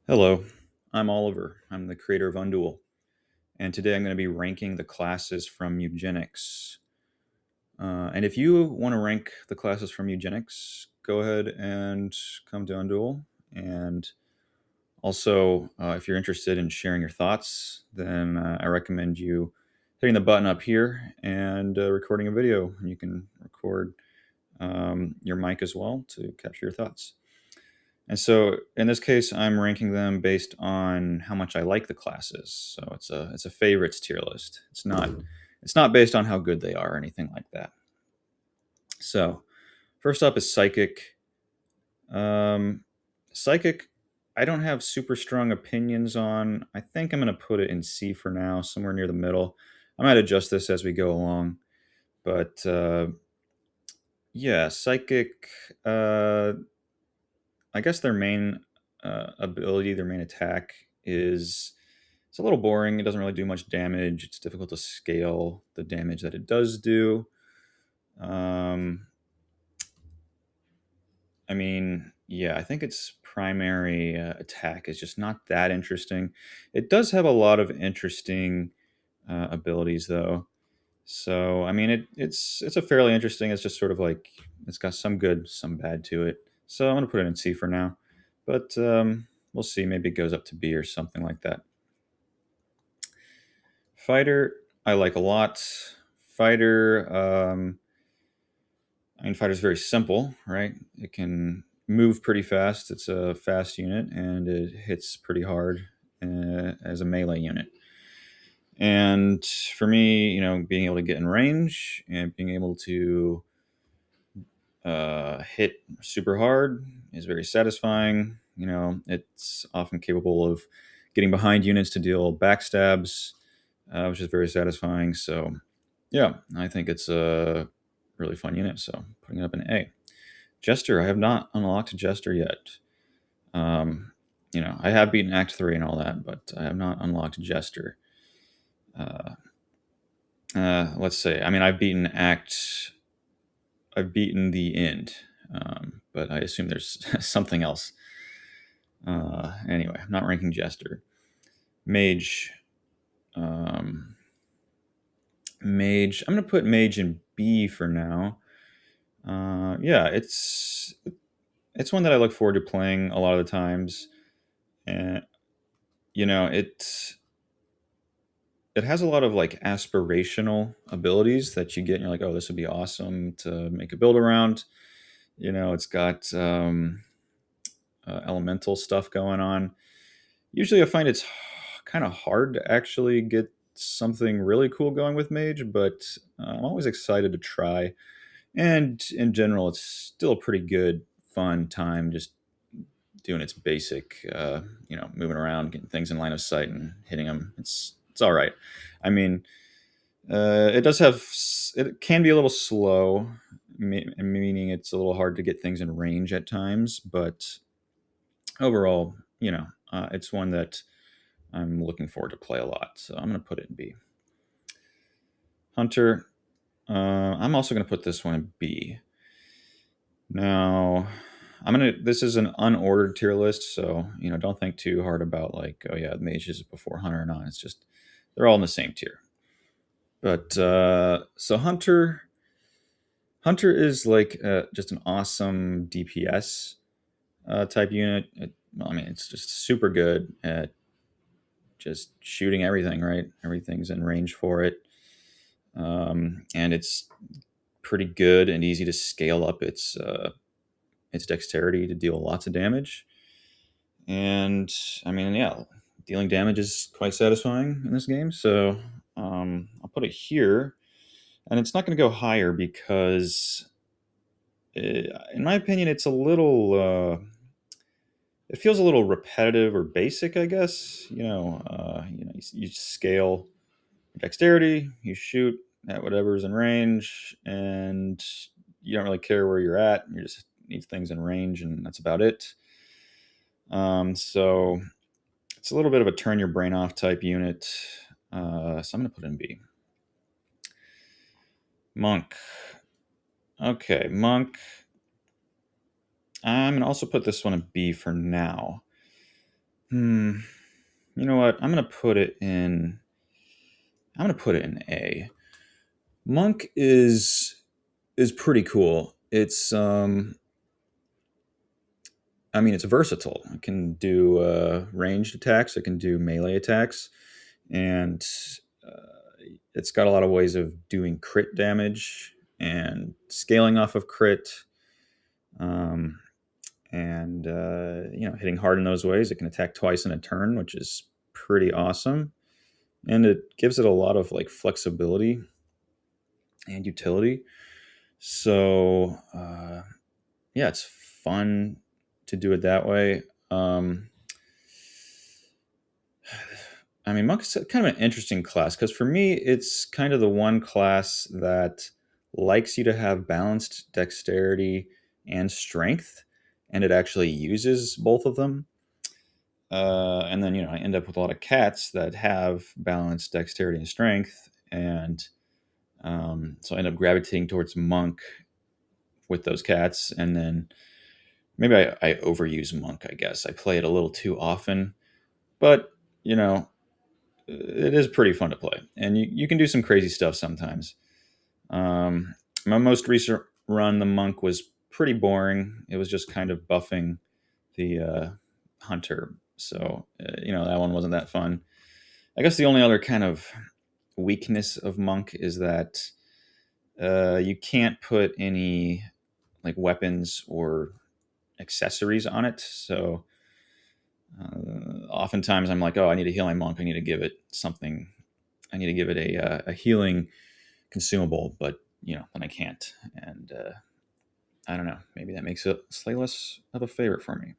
Hello, I'm Oliver. I'm the creator of Undual, and today I'm going to be ranking the classes from Mewgenics. And if you want to rank the classes from Mewgenics, go ahead and come to Undual. And also, if you're interested in sharing your thoughts, then I recommend you hitting the button up here and recording a video. And you can record your mic as well to capture your thoughts. And so in this case, I'm ranking them based on how much I like the classes. So it's a favorites tier list. It's not based on how good they are or anything like that. So first up is Psychic. Um, Psychic, I don't have super strong opinions on. I think I'm going to put it in C for now, somewhere near the middle. I might adjust this as we go along, but yeah, Psychic. Uh, I guess their main ability, their main attack is it's a little boring. It doesn't really do much damage. It's difficult to scale the damage that it does do. Um, I mean, yeah, I think its primary attack is just not that interesting. It does have a lot of interesting abilities, though. So, I mean, it's a fairly interesting. It's just sort of like it's got some good, some bad to it. So I'm gonna put it in C for now, but we'll see. Maybe it goes up to B or something like that. Fighter, I like a lot. Fighter, I mean, Fighter's very simple, right? It can move pretty fast. It's a fast unit, and it hits pretty hard as a melee unit. And for me, being able to get in range and being able to hit super hard is very satisfying. It's often capable of getting behind units to deal backstabs, which is very satisfying. So, yeah, I think it's a really fun unit. So, putting it up in A. Jester, I have not unlocked Jester yet. I have beaten Act 3 and all that, but I have not unlocked Jester. Let's say, I mean, I've beaten the end, but I assume there's something else. Anyway, I'm not ranking Jester. Mage. Um, Mage. I'm going to put Mage in B for now. Yeah, it's one that I look forward to playing a lot of the times, and you know it has a lot of like aspirational abilities that you get, and you're like, oh, this would be awesome to make a build around. It's got elemental stuff going on. Usually, I find it's kind of hard to actually get something really cool going with Mage, but I'm always excited to try. And in general, it's still a pretty good, fun time just doing its basic, moving around, getting things in line of sight and hitting them. It's all right. I mean, it does have it can be a little slow, meaning it's a little hard to get things in range at times. But overall, it's one that I'm looking forward to play a lot. So I'm going to put it in B. Hunter, I'm also going to put this one in B. Now, This is an unordered tier list, so don't think too hard about like, oh yeah, Mage is before Hunter or not. It's just they're all in the same tier. But so Hunter is like just an awesome DPS type unit. It's just super good at just shooting everything. Right, everything's in range for it, and it's pretty good and easy to scale up its dexterity to deal lots of damage. And I mean, yeah, dealing damage is quite satisfying in this game. So I'll put it here, and it's not going to go higher because, in my opinion, it's a little. It feels a little repetitive or basic, I guess. You scale your dexterity, you shoot at whatever's in range, and you don't really care where you're at. You just need things in range, and that's about it. So it's a little bit of a turn your brain off type unit. So I'm going to put in B. Monk. Okay, Monk. I'm going to also put this one in B for now. Hmm. You know what? I'm gonna put it in A. Monk is pretty cool. I mean, it's versatile. It can do ranged attacks. It can do melee attacks, and it's got a lot of ways of doing crit damage and scaling off of crit. Um, and hitting hard in those ways. It can attack twice in a turn, which is pretty awesome, and it gives it a lot of like flexibility and utility. So yeah, it's fun to do it that way. I mean, Monk is kind of an interesting class because for me, it's kind of the one class that likes you to have balanced dexterity and strength, and it actually uses both of them. And then, I end up with a lot of cats that have balanced dexterity and strength. And so I end up gravitating towards Monk with those cats. And then maybe I overuse Monk, I guess. I play it a little too often. But, you know, it is pretty fun to play. And you can do some crazy stuff sometimes. Um, my most recent run, the Monk, was pretty boring. It was just kind of buffing the Hunter. So, that one wasn't that fun. I guess the only other kind of weakness of Monk is that you can't put any like weapons or accessories on it. So oftentimes I'm like, oh, I need to heal my Monk. I need to give it something. I need to give it a healing consumable, but then I can't. And I don't know. Maybe that makes it slightly less of a favorite for me.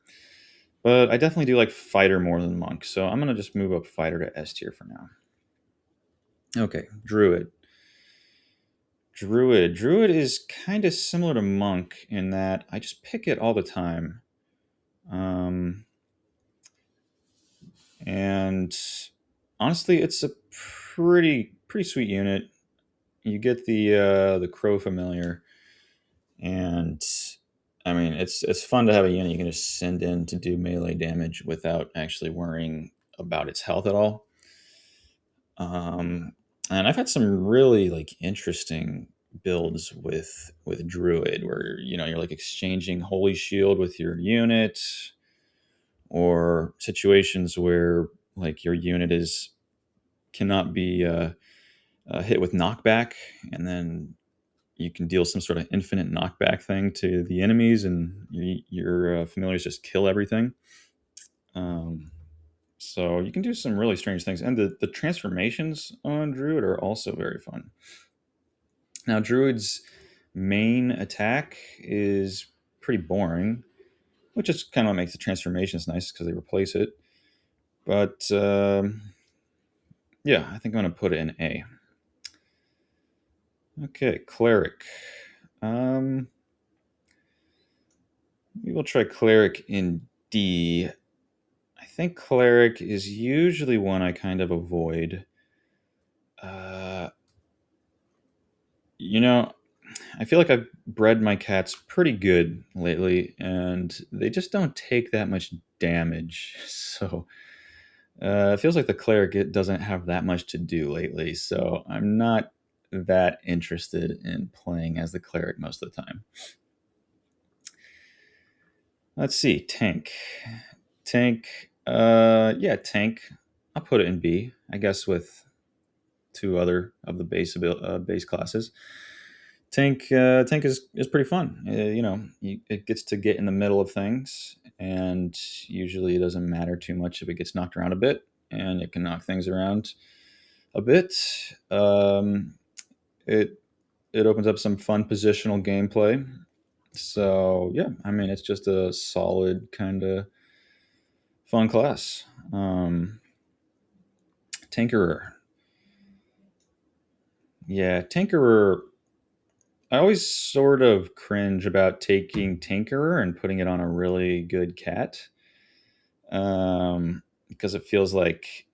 But I definitely do like fighter more than Monk. So I'm gonna just move up fighter to S tier for now. Okay, Druid. Druid is kind of similar to Monk in that I just pick it all the time. Um, and honestly, it's a pretty sweet unit. You get the Crow familiar, and I mean it's fun to have a unit you can just send in to do melee damage without actually worrying about its health at all. Um, and I've had some really like interesting builds with Druid where you're like exchanging Holy Shield with your unit, or situations where like your unit is cannot be hit with knockback, and then you can deal some sort of infinite knockback thing to the enemies, and your familiars just kill everything. Um, so you can do some really strange things, and the transformations on Druid are also very fun. Now, Druid's main attack is pretty boring, which is kind of what makes the transformations nice because they replace it. But yeah, I think I'm going to put it in A. Okay, Cleric. Um, we will try Cleric in D. I think Cleric is usually one I kind of avoid. Uh, you know, I feel like I've bred my cats pretty good lately, and they just don't take that much damage. So it feels like the cleric doesn't have that much to do lately. So I'm not that interested in playing as the cleric most of the time. Let's see, tank, tank. Yeah, tank. I'll put it in B, I guess, with two other of the base classes. Tank is pretty fun. It gets to get in the middle of things, and usually it doesn't matter too much if it gets knocked around a bit, and it can knock things around a bit. It it opens up some fun positional gameplay. So yeah, I mean it's just a solid kind of fun class. Tinkerer, yeah, Tinkerer. I always sort of cringe about taking Tinkerer and putting it on a really good cat, because it feels like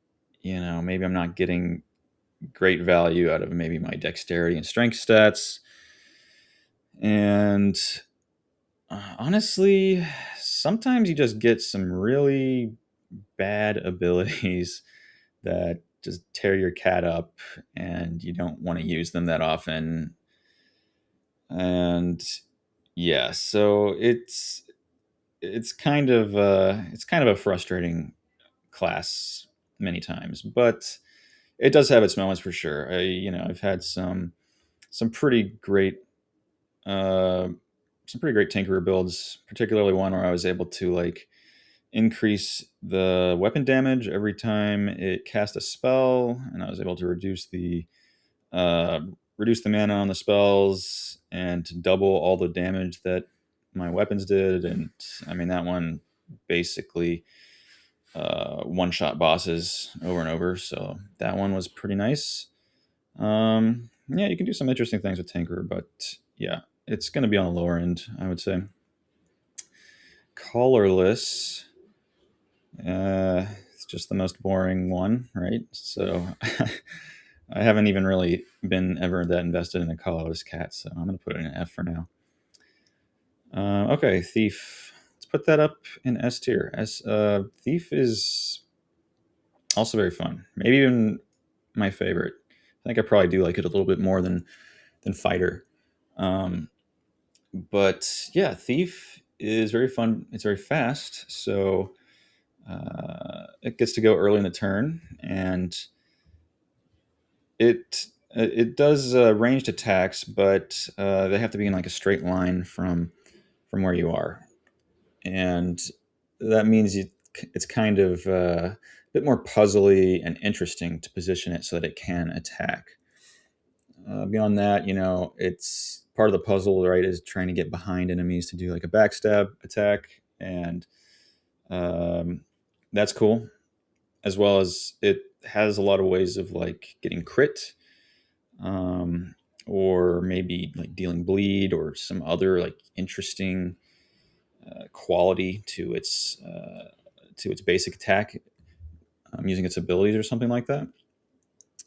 maybe I'm not getting great value out of maybe my dexterity and strength stats. And honestly, sometimes you just get some really bad abilities that just tear your cat up, and you don't want to use them that often. And yeah, so it's kind of a frustrating class many times, but it does have its moments for sure. I've had some pretty great uh, some pretty great Tinkerer builds, particularly one where I was able to like increase the weapon damage every time it cast a spell, and I was able to uh, reduce the mana on the spells and to double all the damage that my weapons did. And I mean that one basically one shot bosses over and over. So that one was pretty nice. Yeah, you can do some interesting things with Tinker, but yeah, it's going to be on the lower end, I would say. Colorless, it's just the most boring one, right? So I haven't even really been ever that invested in a colorless cat, so I'm going to put it in an F for now. Okay, Thief. Let's put that up in S tier. Thief is also very fun. Maybe even my favorite. I think I probably do like it a little bit more than Fighter. Um, but yeah, Thief is very fun. It's very fast, so it gets to go early in the turn, and it does ranged attacks, but they have to be in like a straight line from where you are, and that means it's kind of a bit more puzzly and interesting to position it so that it can attack. Beyond that, it's part of the puzzle, right? Is trying to get behind enemies to do like a backstab attack, and um, that's cool. As well as it has a lot of ways of like getting crit, um, or maybe like dealing bleed or some other like interesting quality to its basic attack, using its abilities or something like that.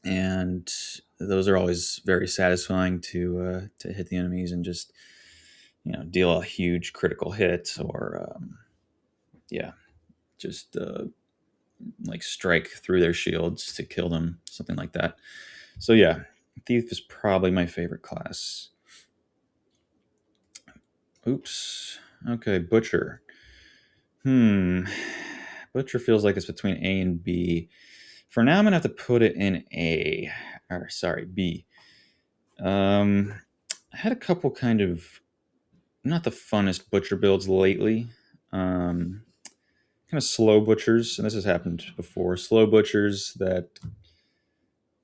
And those are always very satisfying to hit the enemies and just deal a huge critical hit, or yeah, just like strike through their shields to kill them, something like that. So yeah, Thief is probably my favorite class. Oops. Okay, Butcher. Hmm. Butcher feels like it's between A and B. For now, I'm gonna have to put it in A. Or sorry, B. Um, I had a couple kind of not the funnest butcher builds lately. Um, Kind of slow butchers, and this has happened before. Slow butchers that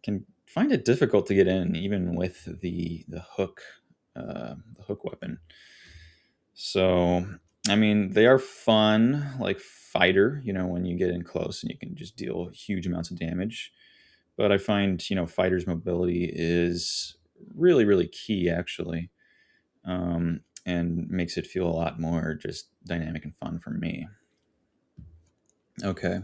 can find it difficult to get in, even with the hook weapon. So, I mean, they are fun, like fighter. When you get in close and you can just deal huge amounts of damage. But I find fighter's mobility is really really key actually, and makes it feel a lot more just dynamic and fun for me. Okay.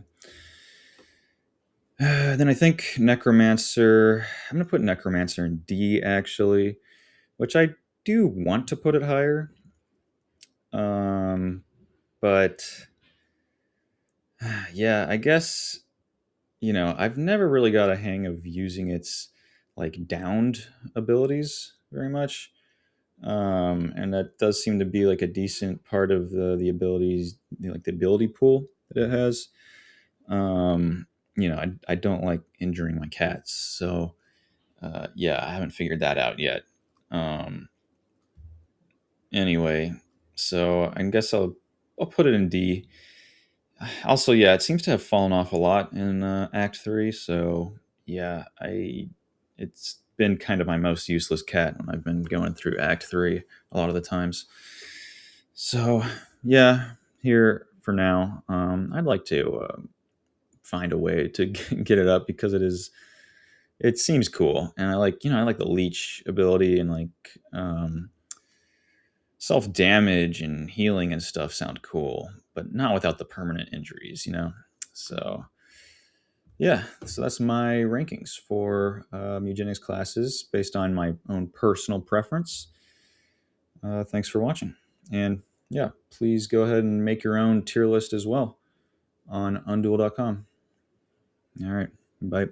Then I think Necromancer. I'm gonna put Necromancer in D actually, which I do want to put it higher. Um, but yeah, I guess I've never really got a hang of using its like downed abilities very much, and that does seem to be like a decent part of the abilities, like the ability pool that it has. Um, I don't like injuring my cats, so yeah, I haven't figured that out yet. Um, anyway, so I guess I'll put it in D. Also, yeah, it seems to have fallen off a lot in Act Three. So yeah, I it's been kind of my most useless cat when I've been going through Act Three a lot of the times. So yeah, here for now. I'd like to find a way to get it up because it seems cool, and I like the leech ability, and like self damage and healing and stuff sound cool, but not without the permanent injuries. So yeah, so that's my rankings for Mewgenics classes based on my own personal preference. Thanks for watching, and yeah, please go ahead and make your own tier list as well. on undual.com. All right. Bye.